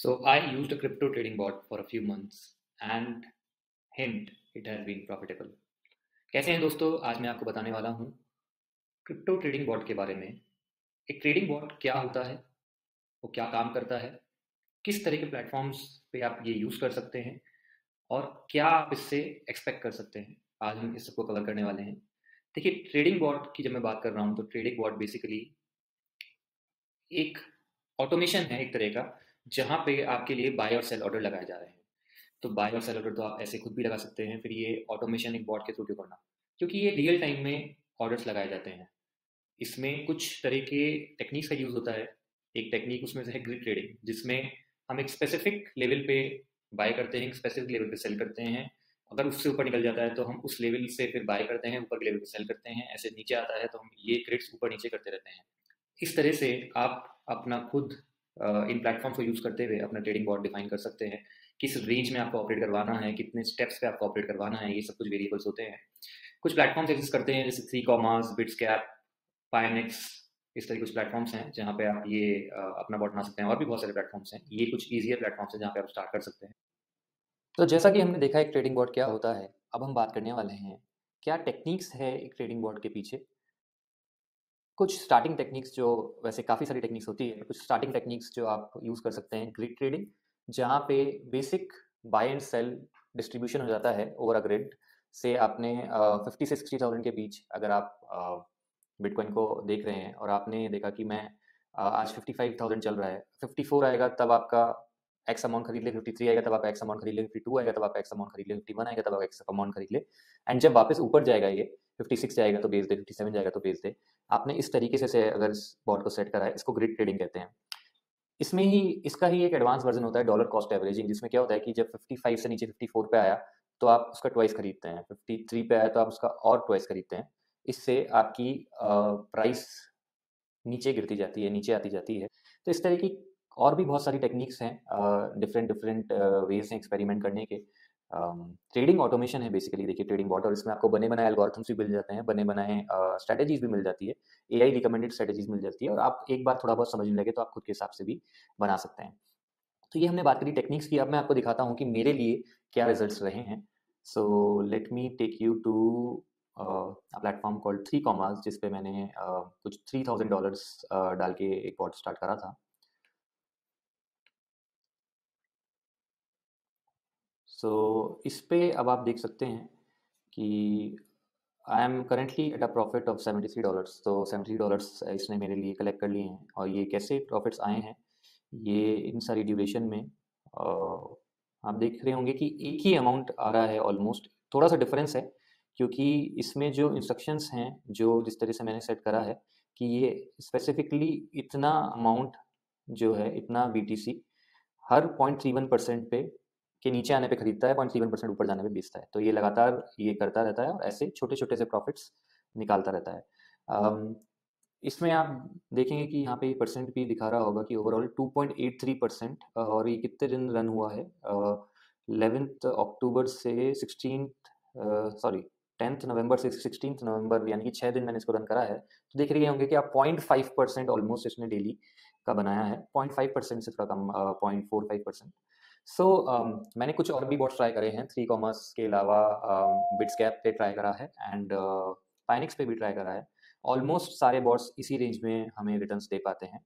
So I used a crypto trading bot for a few months and hint it has been profitable. कैसे हैं दोस्तों, आज मैं आपको बताने वाला हूँ क्रिप्टो ट्रेडिंग बॉट के बारे में। एक ट्रेडिंग बॉट क्या होता है, वो क्या काम करता है, किस तरह के प्लेटफॉर्म्स पे आप ये यूज़ कर सकते हैं और क्या आप इससे एक्सपेक्ट कर सकते हैं। आज हम इस सबको कवर करने वाले हैं। देखिए, ट्रेडिंग बॉट की जब मैं बात कर रहा हूँ तो ट्रेडिंग बॉट बेसिकली एक ऑटोमेशन है एक तरह का, जहाँ पे आपके लिए बाय और सेल ऑर्डर लगाए जा रहे हैं। तो बाय और सेल ऑर्डर तो आप ऐसे खुद भी लगा सकते हैं, फिर ये ऑटोमेशन एक बॉट के थ्रू क्यों करना, क्योंकि ये रियल टाइम में ऑर्डर्स लगाए जाते हैं। इसमें कुछ तरह के टेक्निक्स का यूज़ होता है। एक टेक्निक उसमें से है ग्रिड ट्रेडिंग, जिसमें हम एक स्पेसिफिक लेवल पे बाय करते हैं, एक स्पेसिफिक लेवल पे सेल करते हैं। अगर उससे ऊपर निकल जाता है तो हम उस लेवल से फिर बाय करते हैं, ऊपर के लेवल पे सेल करते हैं। ऐसे नीचे आता है तो हम ये ग्रिड्स ऊपर नीचे करते रहते हैं। इस तरह से आप अपना खुद इन प्लेटफॉर्म्स को यूज़ करते हुए अपना ट्रेडिंग बॉट डिफाइन कर सकते हैं। किस रेंज में आपको ऑपरेट करवाना है, कितने स्टेप्स पे आपको ऑपरेट करवाना है, ये सब कुछ वेरिएबल्स होते हैं। कुछ प्लेटफॉर्म्स एग्जिस्ट करते हैं जैसे थ्री कॉमर्स, बिट्सकैप, पाइनेक्स। इस तरह के कुछ प्लेटफॉर्म्स हैं जहाँ पे आप ये अपना बॉट बना सकते हैं। और भी बहुत सारे प्लेटफॉर्म्स हैं, ये कुछ ईजियर प्लेटफॉर्म्स हैं जहाँ पे आप स्टार्ट कर सकते हैं। तो जैसा कि हमने देखा एक ट्रेडिंग बॉट क्या होता है, अब हम बात करने वाले हैं क्या टेक्निक्स है एक ट्रेडिंग बॉट के पीछे। कुछ स्टार्टिंग टेक्निक्स जो, वैसे काफ़ी सारी टेक्निक्स होती है, कुछ स्टार्टिंग टेक्निक्स जो आप यूज़ कर सकते हैं। ग्रिड ट्रेडिंग, जहाँ पे basic buy and sell distribution हो जाता है ओवर अ ग्रिड। से आपने 50 से 60 थाउजेंड के बीच अगर आप बिटकॉइन को देख रहे हैं और आपने देखा कि मैं आज 55,000 चल रहा है, 54 आएगा तब आपका एक्स अमाउंट खरीद ले, 53 आएगा तब आप एक्स अमाउंट खरीद ले, 52 आएगा तब आप एक्स अमाउंट खरीद ले, 51 आएगा तब आप एक्स अमाउंट खरीद ले। एंड जब वापस ऊपर जाएगा ये 56 जाएगा तो बेच दे, 57 जाएगा तो बेच दे। आपने इस तरीके से अगर इस बॉट को सेट करा है, इसको ग्रिड ट्रेडिंग कहते हैं। इसमें ही इसका ही एक एडवांस वर्जन होता है डॉलर कॉस्ट एवरेजिंग, जिसमें क्या होता है कि जब 55 से नीचे 54 पे आया तो आप उसका ट्वाइस खरीदते हैं, 53 पे आया तो आप उसका और ट्वाइस खरीदते हैं। इससे आपकी प्राइस नीचे गिरती जाती है, नीचे आती जाती है। तो इस तरह की और भी बहुत सारी टेक्निक्स हैं, डिफरेंट डिफरेंट वेज हैं एक्सपेरिमेंट करने के। ट्रेडिंग ऑटोमेशन है बेसिकली, देखिए ट्रेडिंग बॉट, और इसमें आपको बने बनाए एल्गोरिथम्स भी मिल जाते हैं, बने बनाए स्ट्रेटेजीज भी मिल जाती है, एआई रिकमेंडेड स्ट्रेटेजीज मिल जाती है, और आप एक बार थोड़ा बहुत समझने लगे तो आप खुद के हिसाब से भी बना सकते हैं। तो ये हमने बात करी टेक्निक्स की। अब मैं आपको दिखाता हूँ कि मेरे लिए क्या रिजल्ट्स रहे हैं। So let me take you to platform called three commerce, जिस पे मैंने कुछ $3,000 डाल के एक बॉट स्टार्ट करा था। सो इस पे अब आप देख सकते हैं कि I am currently at a profit of $73। तो $73 इसने मेरे लिए कलेक्ट कर लिए हैं। और ये कैसे प्रॉफिट्स आए हैं, ये इन सारी ड्यूरेशन में आप देख रहे होंगे कि एक ही अमाउंट आ रहा है ऑलमोस्ट। थोड़ा सा डिफरेंस है क्योंकि इसमें जो इंस्ट्रक्शंस हैं, जो जिस तरह से मैंने सेट करा है कि ये स्पेसिफिकली इतना अमाउंट जो है, इतना बीटीसी हर 0.31% पे के नीचे आने पे खरीदता है, 0.31% ऊपर जाने पे बेचता है। तो ये लगातार ये करता रहता है और ऐसे छोटे छोटे से प्रॉफिट्स निकालता रहता है। इसमें आप देखेंगे कि यहाँ पे ये परसेंट भी दिखा रहा होगा कि ओवरऑल 2.83%। और ये कितने दिन रन हुआ है, 11 अक्टूबर से 10 नवंबर से 16 नवंबर, यानी कि 6 दिन मैंने इसको रन करा है। तो देख रहे होंगे कि आप 0.5% ऑलमोस्ट इसने डेली का बनाया है, 0.5% से थोड़ा कम, 0.45%। सो मैंने कुछ और भी बॉट्स ट्राई करे हैं, थ्री कॉमर्स के अलावा बिट्सकैप पे ट्राई करा है एंड पाइनिक्स पे भी ट्राई करा है। ऑलमोस्ट सारे बॉट्स इसी रेंज में हमें रिटर्न्स दे पाते हैं।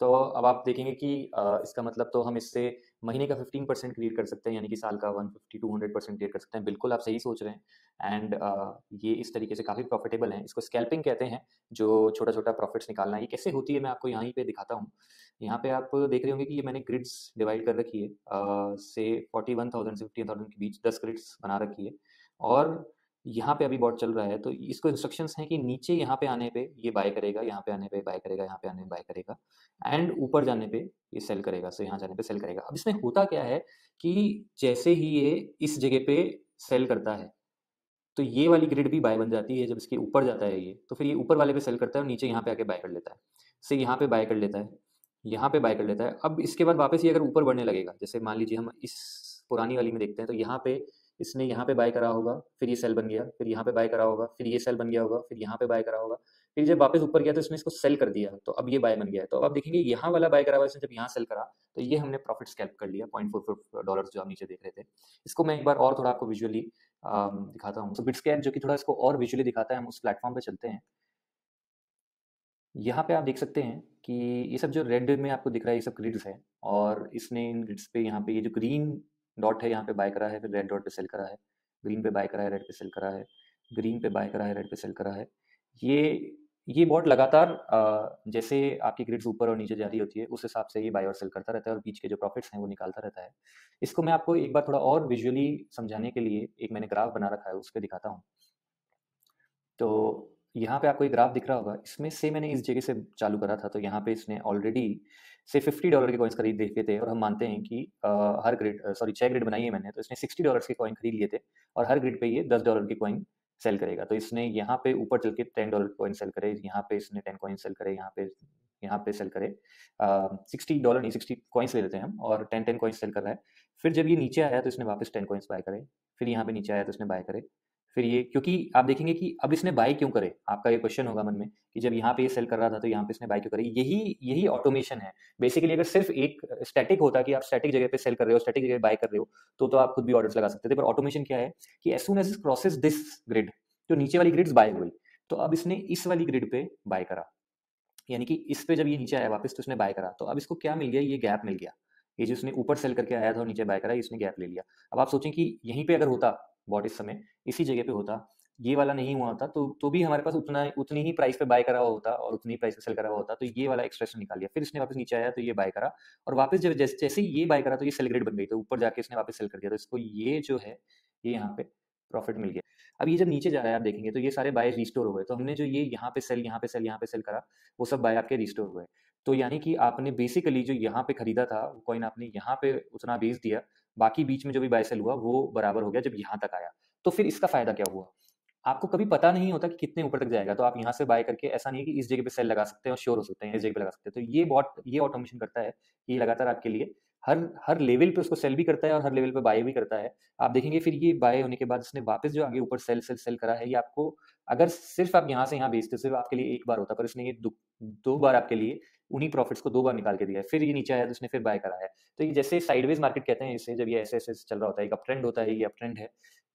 तो अब आप देखेंगे कि इसका मतलब तो हम इससे महीने का 15% क्रिएट कर सकते हैं, यानी कि साल का 150-200% क्रिएट कर सकते हैं। बिल्कुल आप सही सोच रहे हैं। एंड ये इस तरीके से काफ़ी प्रॉफिटेबल हैं। इसको स्कैल्पिंग कहते हैं, जो छोटा छोटा प्रॉफिट्स निकालना। ये कैसे होती है मैं आपको यहीं पे दिखाता हूँ। यहाँ पे आप देख रहे होंगे कि ये मैंने ग्रिड्स डिवाइड कर रखी है, से 41,000 से 50,000 के बीच 10 ग्रिड्स बना रखी है। और यहाँ पे अभी बॉट चल रहा है तो इसको इंस्ट्रक्शंस हैं कि नीचे यहाँ पे आने पे ये बाय करेगा, यहाँ पे आने पे बाय करेगा, यहाँ पे आने पे बाय करेगा, एंड ऊपर जाने पे ये सेल करेगा, से यहाँ जाने पे सेल करेगा। अब इसमें होता क्या है कि जैसे ही ये इस जगह पे सेल करता है तो ये वाली ग्रिड भी बाय बन जाती है। जब इसके ऊपर जाता है ये, तो फिर ये ऊपर वाले पे सेल करता है और नीचे यहाँ पे आके बाय कर लेता है, से यहाँ पे बाय कर लेता है, यहाँ पे बाय कर लेता है। अब इसके बाद वापस ये अगर ऊपर बढ़ने लगेगा, जैसे मान लीजिए हम इस पुरानी वाली में देखते हैं, तो यहाँ पे इसने यहाँ पे बाय करा होगा, फिर ये सेल बन गया, फिर यहाँ पे बाय करा होगा, फिर ये सेल बन गया होगा, फिर यहाँ पे बाय करा होगा, फिर जब वापस ऊपर गया तो इसने इसको सेल कर दिया, तो अब ये बाय बन गया है। तो अब आप देखेंगे यहाँ वाला बाय करा हुआ इसने जब यहाँ सेल करा, तो ये हमने प्रॉफिट स्कैल्प कर लिया $0.44 जो आप नीचे देख रहे थे। इसको मैं एक बार और थोड़ा आपको विजुअली दिखाता हूँ। तो बिटस्कैन जो कि थोड़ा इसको और विजुअली दिखाता है, हम उस प्लेटफॉर्म पे चलते हैं। यहाँ पे आप देख सकते हैं कि ये सब जो रेड में आपको दिख रहा है ये सब ग्रिड्स है, और इसने इन ग्रिड्स पे यहाँ पे ये जो ग्रीन डॉट है यहाँ पे बाय करा है, फिर रेड डॉट पे सेल करा है, ग्रीन पे बाय करा है, रेड पे सेल करा है, ग्रीन पे बाय करा है, रेड पे सेल करा है। ये बॉट लगातार जैसे आपकी ग्रिड्स ऊपर और नीचे जा रही होती है उस हिसाब से ये बाय और सेल करता रहता है और बीच के जो प्रॉफिट्स हैं वो निकालता रहता है। इसको मैं आपको एक बार थोड़ा और विजुअली समझाने के लिए एक मैंने ग्राफ बना रखा है, उस पर दिखाता हूँ। तो यहाँ पे आपको एक ग्राफ दिख रहा होगा, इसमें से मैंने इस जगह से चालू करा था, तो यहाँ पे इसने ऑलरेडी से $50 के कॉइन्स खरीद देखे थे, और हम मानते हैं कि हर ग्रिड सॉरी 6 ग्रिड बनाई है मैंने, तो इसने $60 के कॉइन खरीद लिए थे, और हर ग्रिड पे ये $10 के कॉइन सेल करेगा। तो इसने यहाँ पे ऊपर चल के $10 के कॉइन सेल करे, यहाँ पे इसने 10 कॉइन सेल करे, यहाँ पे सेल करे, $60 नहीं 60 कॉइन्स ले लेते हैं हम, और 10 कॉइन्स सेल कर रहा है। फिर जब ये नीचे आया तो इसने वापस 10 कॉइन्स बाय करे, फिर यहाँ पे नीचे आया तो इसने बाय करे, फिर ये, क्योंकि आप देखेंगे कि अब इसने बाय क्यों करे, आपका ये क्वेश्चन होगा मन में कि जब यहाँ पे ये सेल कर रहा था तो यहाँ पे इसने बाय क्यों करे। यही यही ऑटोमेशन है बेसिकली। अगर सिर्फ एक स्टैटिक होता कि आप स्टैटिक जगह पे सेल कर रहे हो, स्टैटिक जगह बाय कर रहे हो, तो आप खुद भी ऑर्डर्स लगा सकते थे। पर ऑटोमेशन क्या है कि as soon as it crosses this grid, जो नीचे वाली ग्रिड्स बाय हुई, तो अब इसने इस वाली ग्रिड पे बाय करा, यानी कि इस पे जब ये नीचे आया वापस तो इसने बाय करा, तो अब इसको क्या मिल गया, ये गैप मिल गया। ये जो इसने ऊपर सेल करके आया था और नीचे बाय करा, इसने गैप ले लिया। अब आप सोचें कि यहीं पे अगर होता बॉट इस समय इसी जगह पे होता, ये वाला नहीं हुआ होता, तो भी हमारे पास उतनी ही प्राइस पे बाय करा हुआ होता और उतनी प्राइस पे सेल करा हुआ होता, तो ये वाला एक्सप्रेशन निकाल लिया। फिर इसने वापस नीचे आया तो ये बाय करा, और वापस जब जैसे ही ये बाय करा तो ये सेल ग्रेड बन गई, तो ऊपर जाके इसने वापस सेल कर दिया, तो इसको ये जो है ये यहाँ पे प्रॉफिट मिल गया। अब ये जब नीचे जा रहा है आप देखेंगे तो ये सारे बाय रिस्टोर हो गए, तो हमने जो ये यहाँ पे सेल यहाँ पे सेल यहाँ पे सेल करा, वो सब बाय आपके रिस्टोर हुए। तो यानी कि आपने बेसिकली जो यहाँ पे खरीदा था कॉइन, आपने यहाँ पे उतना बेच दिया, बाकी बीच में जो भी बाय सेल हुआ वो बराबर हो गया जब यहाँ तक आया। तो फिर इसका फायदा क्या हुआ, आपको कभी पता नहीं होता कि कितने ऊपर तक जाएगा, तो आप यहाँ से बाय करके ऐसा नहीं है कि इस जगह पे सेल लगा सकते हैं और श्योर हो सकते हैं इस जगह पे लगा सकते हैं। तो ये बॉट ये ऑटोमेशन करता है कि ये लगातार आपके लिए हर हर लेवल पे उसको सेल भी करता है और हर लेवल पे बाय भी करता है। आप देखेंगे फिर ये बाय होने के बाद इसने वापस जो आगे ऊपर सेल सेल सेल करा है, ये आपको अगर सिर्फ आप यहाँ से यहाँ बेचते सिर्फ आपके लिए एक बार होता, पर इसने ये दो बार आपके लिए उन्हीं प्रॉफिट्स को दो बार निकाल के दिया है। फिर ये नीचे आया तो इसने फिर बाय करा है। तो ये जैसे साइडवेज मार्केट कहते हैं इसे, जब ये ऐसे ऐसे चल रहा होता है, एक अप ट्रेंड होता है, ये अप ट्रेंड है,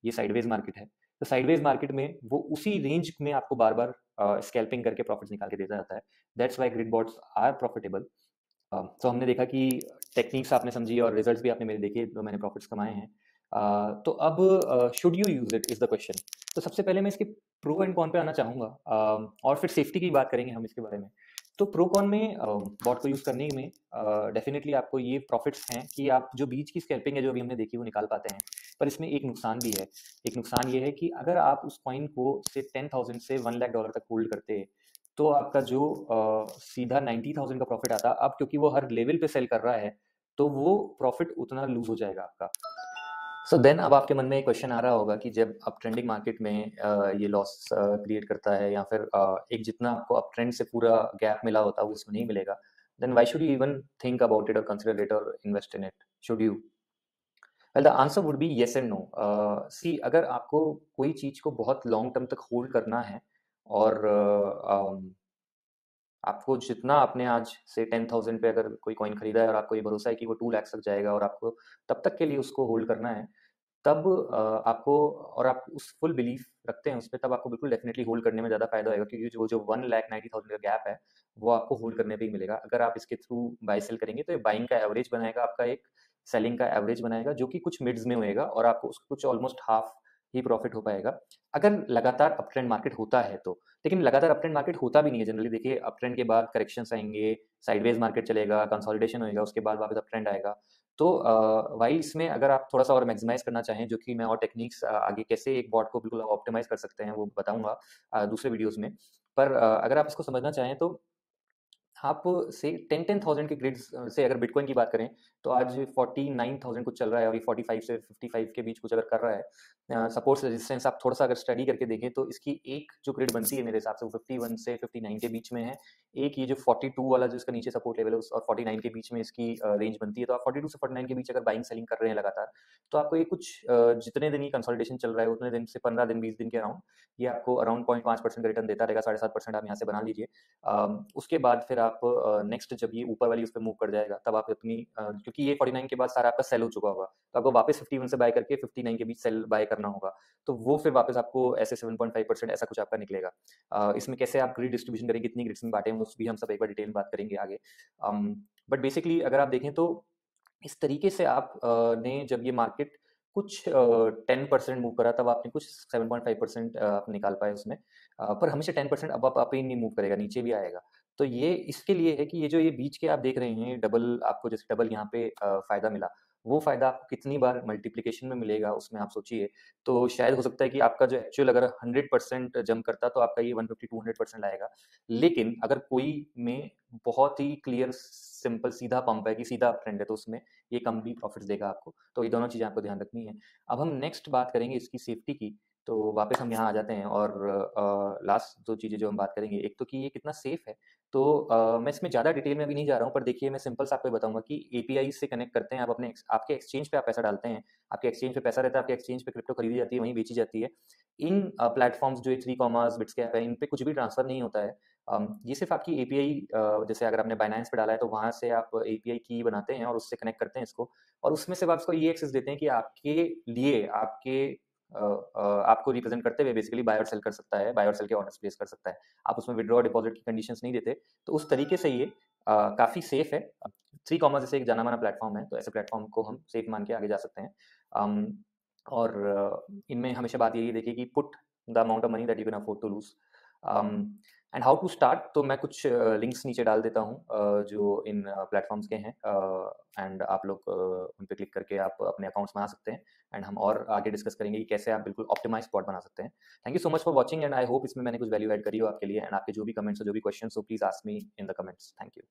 ये साइडवेज मार्केट है। तो साइडवेज मार्केट में वो उसी रेंज में आपको बार बार स्कैल्पिंग करके प्रॉफिट्स निकाल के देता रहता है। That's why grid bots are profitable. तो हमने देखा कि टेक्निक्स आपने समझी और रिजल्ट्स भी आपने मेरे देखे, तो मैंने प्रॉफिट्स कमाए हैं। तो अब should you use it is the question. तो सबसे पहले मैं इसके प्रो एंड कॉन पे आना चाहूँगा, और फिर सेफ्टी की बात करेंगे हम इसके बारे में। तो प्रो कॉन में बॉट को यूज़ करने में डेफिनेटली आपको ये प्रॉफिट्स हैं कि आप जो बीच की स्कैल्पिंग है जो अभी हमने देखी वो निकाल पाते हैं। पर इसमें एक नुकसान भी है। एक नुकसान ये है कि अगर आप उस कॉइन को से 10,000 से $1,00,000 तक होल्ड करते, तो आपका जो सीधा 90,000 का प्रॉफिट आता, अब क्योंकि वो हर लेवल पे सेल कर रहा है, तो वो प्रॉफिट उतना लूज हो जाएगा आपका। सो देन अब आपके मन में एक क्वेश्चन आ रहा होगा कि जब अब ट्रेंडिंग मार्केट में ये लॉस क्रिएट करता है, या फिर एक जितना आपको अप ट्रेंड से पूरा गैप मिला होता है वो इसमें नहीं मिलेगा, then why should you even think about it और कंसिडर इट और invest in it, should you? Well the answer would be yes and no. See, अगर आपको कोई चीज़ को बहुत लॉन्ग टर्म तक होल्ड करना है, और आपको जितना आपने आज से 10,000 पे अगर कोई कॉइन खरीदा है और आपको ये भरोसा है कि वो 2 लाख तक जाएगा, और आपको तब तक के लिए उसको होल्ड करना है, तब आपको, और आप उस फुल बिलीफ रखते हैं उसपे, तब आपको बिल्कुल डेफिनेटली होल्ड करने में ज़्यादा फायदा होगा, क्योंकि जो जो 1,90,000 का गैप है वो आपको होल्ड करने पे ही मिलेगा। अगर आप इसके थ्रू बाय सेल करेंगे तो ये बाइंग का एवरेज बनाएगा आपका, एक सेलिंग का एवरेज बनाएगा जो कि कुछ मिड्स में होएगा, और आपको उसको कुछ ऑलमोस्ट हाफ ही प्रॉफिट हो पाएगा अगर लगातार अप ट्रेंड मार्केट होता है तो। लेकिन लगातार अप ट्रेंड मार्केट होता भी नहीं है जनरली। देखिए, अप ट्रेंड के बाद करेक्शंस आएंगे, साइडवेज मार्केट चलेगा, कंसोलिडेशन होएगा, उसके बाद वापस अप ट्रेंड आएगा। तो वाइल इसमें अगर आप थोड़ा सा और मैक्सिमाइज करना चाहें, जो कि मैं और टेक्निक्स आगे कैसे एक बॉट को बिल्कुल ऑप्टिमाइज कर सकते हैं वो बताऊंगा दूसरे वीडियोस में। पर अगर आप इसको समझना चाहें तो आप से 10,000 के ग्रिड्स से अगर बिटकॉइन की बात करें तो आज 49,000 कुछ चल रहा है, अभी 45 से 55 के बीच कुछ अगर कर रहा है। सपोर्ट रेजिस्टेंस आप थोड़ा सा अगर स्टडी करके देखें तो इसकी एक जो ग्रिड बनती है मेरे हिसाब से वो 51 से 59 के बीच में है। एक ये जो 42 वाला जो इसका नीचे सपोर्ट लेवल है और 49 के बीच में इसकी रेंज बनती है। तो आप 42 से 49 के बीच अगर बाइंग सेलिंग कर रहे हैं लगातार, तो आपको ये कुछ जितने दिन ये कंसोलिडेशन चल रहा है उतने दिन से 15 दिन 20 दिन के अराउंड ये आपको अराउंड 0.5% का रिटर्न देता रहेगा। 7.5% आप यहाँ से बना लीजिए। उसके बाद फिर आप नेक्स्ट जब ये ऊपर वाली उस पे मूव कर जाएगा तब आप अपनी क्योंकि ये 49 के बाद सारा आपका सेल हो चुका होगा, तो आपको वापस 51 से बाय करके 59 के बीच सेल बाय करना होगा। तो वो फिर वापस आपको ऐसे 7.5% ऐसा कुछ आपका निकलेगा। इसमें कैसे आप ग्रिड डिस्ट्रीब्यूशन करेंगे, कितनी ग्रिड्स में बांटे, उस भी हम सब एक बार डिटेल में बात करेंगे आगे। बट बेसिकली अगर आप देखें तो इस तरीके से आप ने जब ये मार्केट कुछ 10% मूव करा तब आपने कुछ 7.5% आप निकाल पाए उसमें। पर हमेशा 10% अब आप ही नहीं मूव करेगा, नीचे भी आएगा। तो ये इसके लिए है कि ये जो ये बीच के आप देख रहे हैं डबल, आपको जैसे डबल यहाँ पे फायदा मिला, वो फायदा आपको कितनी बार मल्टीप्लिकेशन में मिलेगा उसमें आप सोचिए। तो शायद हो सकता है कि आपका जो एक्चुअल अगर 100% जंप करता तो आपका ये 150-200% आएगा। लेकिन अगर कोई में बहुत ही क्लियर सिंपल सीधा पंप है कि सीधा ट्रेंड है तो उसमें ये कम भी प्रॉफिट्स देगा आपको। तो ये दोनों चीज़ें आपको ध्यान रखनी है। अब हम नेक्स्ट बात करेंगे इसकी सेफ्टी की। तो वापस हम यहाँ आ जाते हैं और लास्ट 2 चीज़ें जो हम बात करेंगे, एक तो कि ये कितना सेफ है। तो मैं इसमें ज़्यादा डिटेल में अभी नहीं जा रहा हूँ, पर देखिए मैं सिंपल सा आपको बताऊँगा कि एपीआई से कनेक्ट करते हैं आप अपने आपके एक्सचेंज पे आप पैसा डालते हैं, आपके एक्सचेंज पे पैसा रहता है, आपके एक्सचेंज पे क्रिप्टो खरीदी जाती है, वहीं बेची जाती है। इन प्लेटफ़ॉर्म्स जो ये 3 कॉमर्स, बिट्सकैप है, इन पे कुछ भी ट्रांसफ़र नहीं होता है। ये सिर्फ़ आपकी एपीआई जैसे अगर आपने बाइनेंस पे डाला है तो वहाँ से आप एपीआई की बनाते हैं और उससे कनेक्ट करते हैं इसको, और उसमें सिर्फ़ आप इसको ये एक्सेस देते हैं कि आपके लिए आपको रिप्रेजेंट करते हुए बेसिकली बाय और सेल कर सकता है, बाय और सेल के ऑर्डर्स प्लेस कर सकता है। आप उसमें विथड्रॉ डिपॉजिट की कंडीशंस नहीं देते। तो उस तरीके से ये काफ़ी सेफ है। थ्री कॉमर्स जैसे एक जाना माना प्लेटफॉर्म है, तो ऐसे प्लेटफॉर्म को हम सेफ मान के आगे जा सकते हैं। अम, और इनमें हमेशा बात यही देखिए कि put the amount of money that you can afford to lose. And how to start, तो मैं कुछ लिंक्स नीचे डाल देता हूँ जो इन प्लेटफॉर्म्स के हैं, एंड आप लोग उन पे क्लिक करके आप अपने अकाउंट्स बना सकते हैं। एंड हम और आगे डिस्कस करेंगे कि कैसे आप बिल्कुल ऑप्टिमाइज स्पॉट बना सकते हैं। Thank you so much for watching, and I hope इसमें मैंने कुछ वैल्यू ऐड करी हो आपके लिए। एंड आपके जो भी कमेंट्स हो, जो भी क्वेश्चन हो, please ask me in the comments. Thank you.